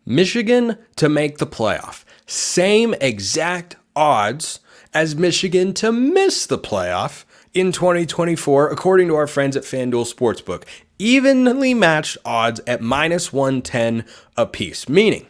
Michigan to make the playoff. Same exact odds as Michigan to miss the playoff in 2024, according to our friends at FanDuel Sportsbook. Evenly matched odds at minus 110 apiece, meaning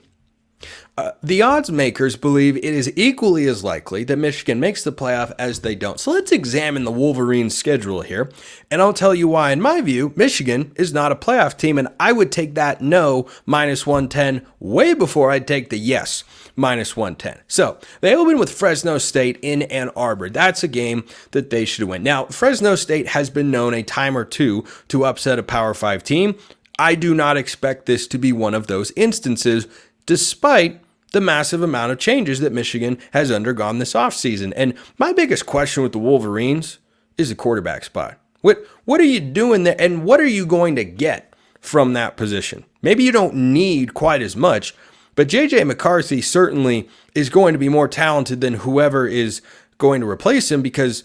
the odds makers believe it is equally as likely that Michigan makes the playoff as they don't. So let's examine the Wolverines' schedule here, and I'll tell you why, in my view, Michigan is not a playoff team, and I would take that no minus 110 way before I'd take the yes minus 110. So they open with Fresno State in Ann Arbor. That's a game that they should win. Now, Fresno State has been known a time or two to upset a Power 5 team. I do not expect this to be one of those instances, despite the massive amount of changes that Michigan has undergone this offseason. And my biggest question with the Wolverines is the quarterback spot. What are you doing there, and what are you going to get from that position? Maybe you don't need quite as much, but J.J. McCarthy certainly is going to be more talented than whoever is going to replace him, because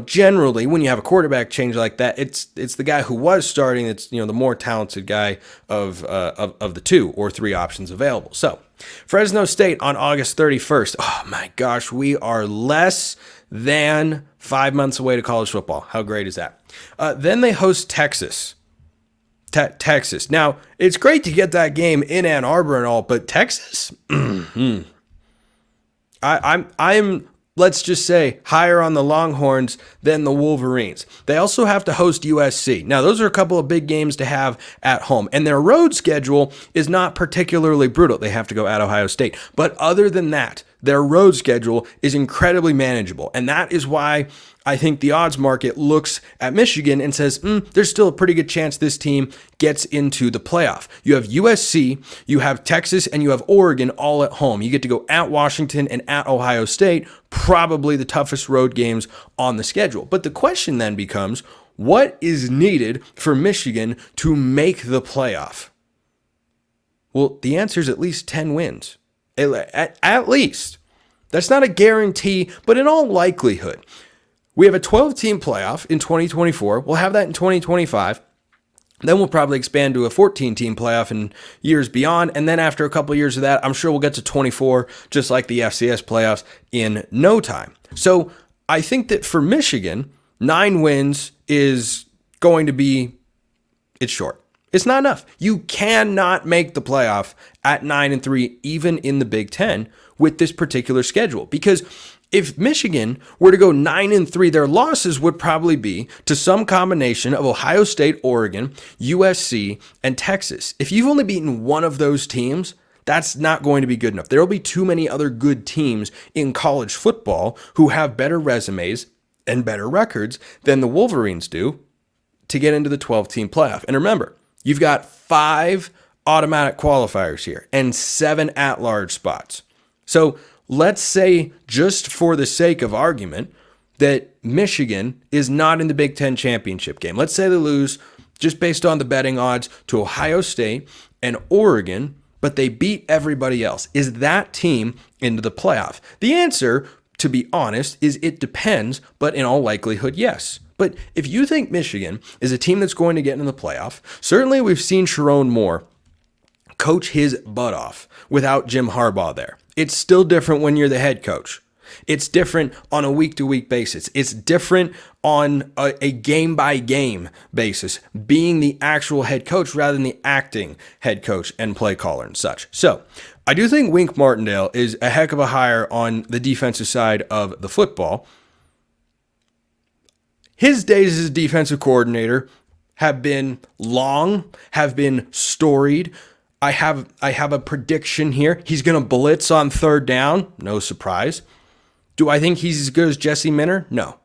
generally when you have a quarterback change like that, it's the guy who was starting that's the more talented guy of the two or three options available. So Fresno State on August 31st. Oh my gosh, we are less than 5 months away to college football. How great is that? Then they host Texas. Texas. Now, it's great to get that game in Ann Arbor and all, but Texas? I'm let's just say, higher on the Longhorns than the Wolverines. They also have to host USC. Now, those are a couple of big games to have at home, and their road schedule is not particularly brutal. They have to go at Ohio State. But other than that, their road schedule is incredibly manageable, and that is why I think the odds market looks at Michigan and says, there's still a pretty good chance this team gets into the playoff. You have USC, you have Texas, and you have Oregon all at home. You get to go at Washington and at Ohio State, probably the toughest road games on the schedule. But the question then becomes, what is needed for Michigan to make the playoff? Well, the answer is at least 10 wins. At least. That's not a guarantee, but in all likelihood. We have a 12-team playoff in 2024. We'll have that in 2025. Then we'll probably expand to a 14-team playoff in years beyond. And then after a couple of years of that, I'm sure we'll get to 24, just like the FCS playoffs, in no time. So I think that for Michigan, 9 wins is going to be, it's short. It's not enough. You cannot make the playoff at 9-3, even in the Big Ten, with this particular schedule. Because if Michigan were to go 9-3, their losses would probably be to some combination of Ohio State, Oregon, USC, and Texas. If you've only beaten one of those teams, that's not going to be good enough. There will be too many other good teams in college football who have better resumes and better records than the Wolverines do to get into the 12-team playoff. And remember, you've got 5 automatic qualifiers here and 7 at-large spots. So let's say, just for the sake of argument, that Michigan is not in the Big Ten championship game. Let's say they lose, just based on the betting odds, to Ohio State and Oregon, but they beat everybody else. Is that team into the playoff? The answer, to be honest, is it depends, but in all likelihood, yes. But if you think Michigan is a team that's going to get into the playoff, certainly we've seen Sherrone Moore coach his butt off without Jim Harbaugh there. It's still different when you're the head coach. It's different on a week-to-week basis. It's different on a game-by-game basis, being the actual head coach rather than the acting head coach and play caller and such. So I do think Wink Martindale is a heck of a hire on the defensive side of the football. His days as a defensive coordinator have been long, have been storied. I have a prediction here. He's going to blitz on third down. No surprise. Do I think he's as good as Jesse Minter? No,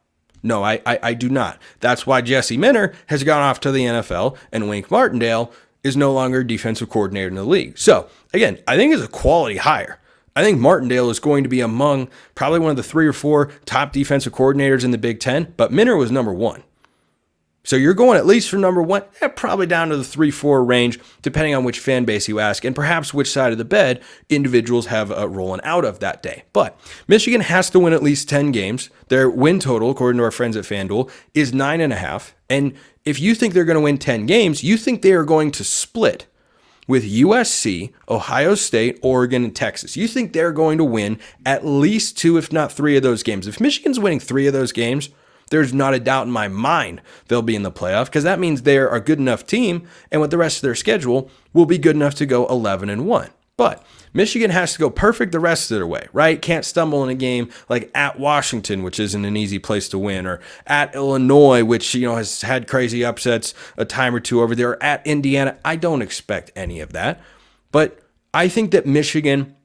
I do not. That's why Jesse Minter has gone off to the NFL and Wink Martindale is no longer defensive coordinator in the league. So again, I think it's a quality hire. I think Martindale is going to be among probably one of the 3 or 4 top defensive coordinators in the Big Ten, but Minter was number 1. So you're going at least from number 1, probably down to the 3-4 range, depending on which fan base you ask, and perhaps which side of the bed individuals have rolling out of that day. But Michigan has to win at least 10 games. Their win total, according to our friends at FanDuel, is 9.5. And if you think they're going to win 10 games, you think they are going to split with USC, Ohio State, Oregon, and Texas. You think they're going to win at least 2, if not 3 of those games. If Michigan's winning 3 of those games, there's not a doubt in my mind they'll be in the playoff, because that means they're a good enough team, and with the rest of their schedule, will be good enough to go 11-1. But Michigan has to go perfect the rest of their way, right? Can't stumble in a game like at Washington, which isn't an easy place to win, or at Illinois, which, has had crazy upsets a time or two over there, or at Indiana. I don't expect any of that. But I think that Michigan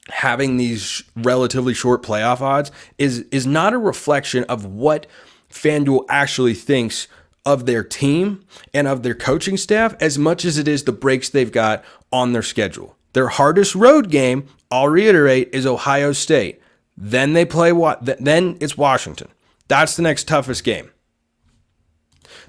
having these relatively short playoff odds is not a reflection of what FanDuel actually thinks of their team and of their coaching staff, as much as it is the breaks they've got on their schedule. Their hardest road game, I'll reiterate, is Ohio State. Then they play then it's Washington. That's the next toughest game.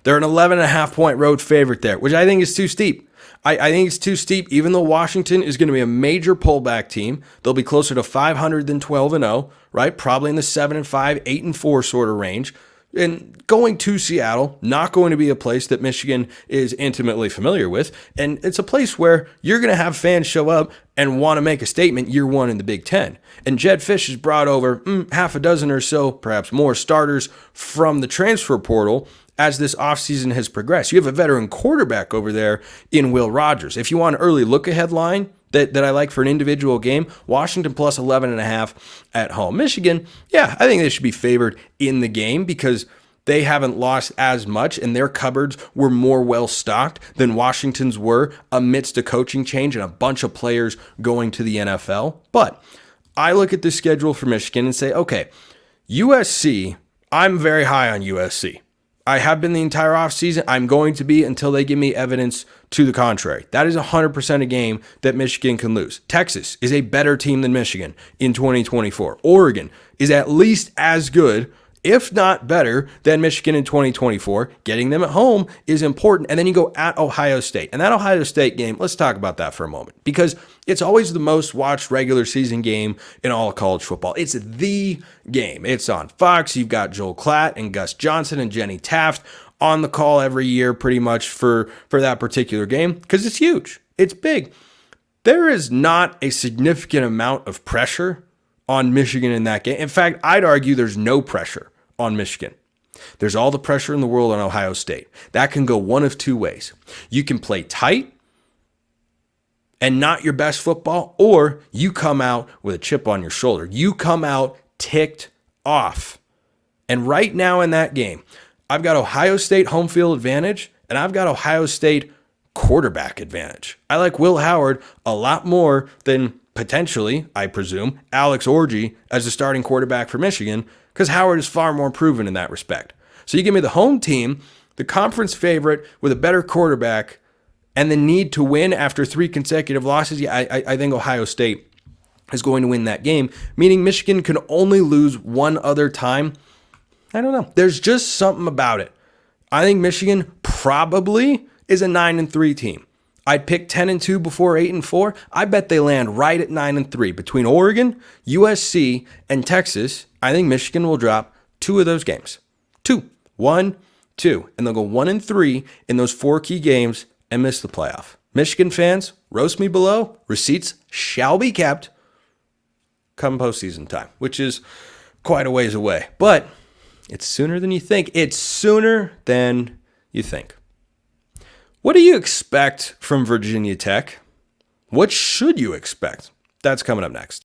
They're an 11.5-point road favorite there, which I think is too steep. I think it's too steep, even though Washington is going to be a major pullback team. They'll be closer to 500 than 12-0, right? Probably in the 7-5, 8-4 sort of range. And going to Seattle, not going to be a place that Michigan is intimately familiar with. And it's a place where you're going to have fans show up and want to make a statement year one in the Big Ten. And Jed Fish has brought over half a dozen or so, perhaps more, starters from the transfer portal as this offseason has progressed. You have a veteran quarterback over there in Will Rogers. If you want an early look-ahead line that I like for an individual game, Washington plus 11.5 at home. Michigan, yeah, I think they should be favored in the game because they haven't lost as much and their cupboards were more well-stocked than Washington's were amidst a coaching change and a bunch of players going to the NFL. But I look at the schedule for Michigan and say, okay, USC, I'm very high on USC. I have been the entire offseason. I'm going to be until they give me evidence to the contrary. That is 100% a game that Michigan can lose. Texas is a better team than Michigan in 2024. Oregon is at least as good, if not better, than Michigan in 2024. Getting them at home is important. And then you go at Ohio State. And that Ohio State game, let's talk about that for a moment, because it's always the most watched regular season game in all of college football. It's the game. It's on Fox. You've got Joel Klatt and Gus Johnson and Jenny Taft on the call every year pretty much for that particular game because it's huge. It's big. There is not a significant amount of pressure on Michigan in that game. In fact, I'd argue there's no pressure on Michigan. There's all the pressure in the world on Ohio State. That can go one of two ways. You can play tight and not your best football, or you come out with a chip on your shoulder. You come out ticked off. And right now in that game, I've got Ohio State home field advantage, and I've got Ohio State quarterback advantage. I like Will Howard a lot more than potentially, I presume, Alex Orji as the starting quarterback for Michigan, because Howard is far more proven in that respect. So you give me the home team, the conference favorite with a better quarterback, and the need to win after 3 consecutive losses. Yeah, I think Ohio State is going to win that game, meaning Michigan can only lose one other time. I don't know. There's just something about it. I think Michigan probably is a 9-3 team. I'd pick 10-2 before 8-4. I bet they land right at 9-3 between Oregon, USC, and Texas. I think Michigan will drop 2 of those games. 2, 1, 2, and they'll go 1-3 in those 4 key games and miss the playoff. Michigan fans, roast me below. Receipts shall be kept come postseason time, which is quite a ways away. But it's sooner than you think. It's sooner than you think. What do you expect from Virginia Tech? What should you expect? That's coming up next.